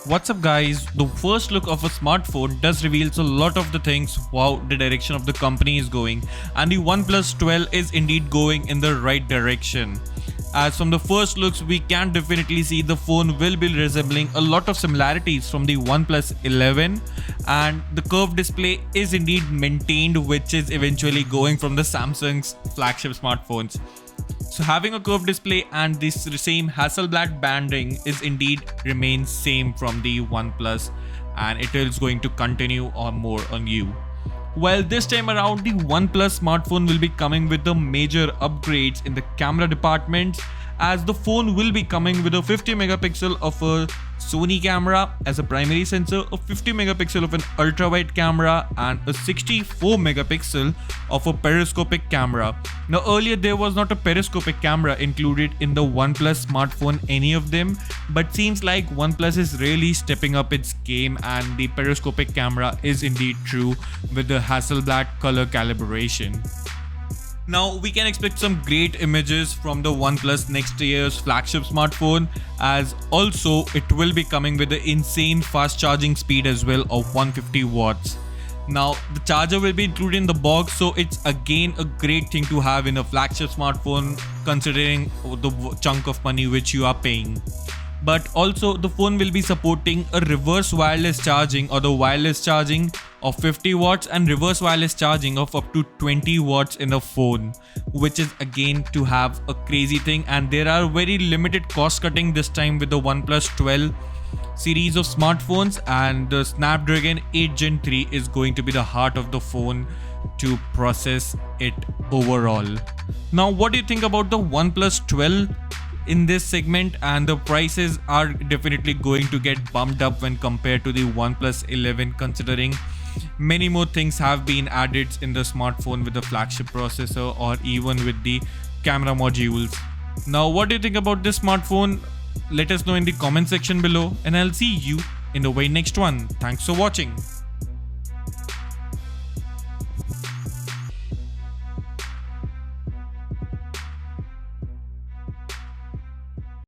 What's up guys, the first look of a smartphone does reveals a lot of the things wow the direction of the company is going, and the OnePlus 12 is indeed going in the right direction. As from the first looks we can definitely see the phone will be resembling a lot of similarities from the OnePlus 11, and the curved display is indeed maintained, which is eventually going from the Samsung's flagship smartphones. So having a curved display and this same Hasselblad banding is indeed remains same from the OnePlus, and it is going to continue on more on you. Well, this time around the OnePlus smartphone will be coming with the major upgrades in the camera department, as the phone will be coming with a 50 megapixel of a Sony camera as a primary sensor, a 50 megapixel of an ultra wide camera, and a 64 megapixel of a periscopic camera. Now earlier there was not a periscopic camera included in the OnePlus smartphone, any of them, but seems like OnePlus is really stepping up its game, and the periscopic camera is indeed true with the Hasselblad color calibration. Now we can expect some great images from the OnePlus next year's flagship smartphone, as also it will be coming with the insane fast charging speed as well of 150 watts. Now the charger will be included in the box, so it's again a great thing to have in a flagship smartphone considering the chunk of money which you are paying. But also the phone will be supporting a reverse wireless charging or the wireless charging of 50 watts and reverse wireless charging of up to 20 watts in a phone, which is again to have a crazy thing. And there are very limited cost cutting this time with the OnePlus 12 series of smartphones, and the Snapdragon 8 Gen 3 is going to be the heart of the phone to process it overall. Now what do you think about the OnePlus 12 in this segment? And the prices are definitely going to get bumped up when compared to the OnePlus 11, considering many more things have been added in the smartphone with the flagship processor or even with the camera modules. Now what do you think about this smartphone? Let us know in the comment section below, and I'll see you in the very next one. Thanks for watching.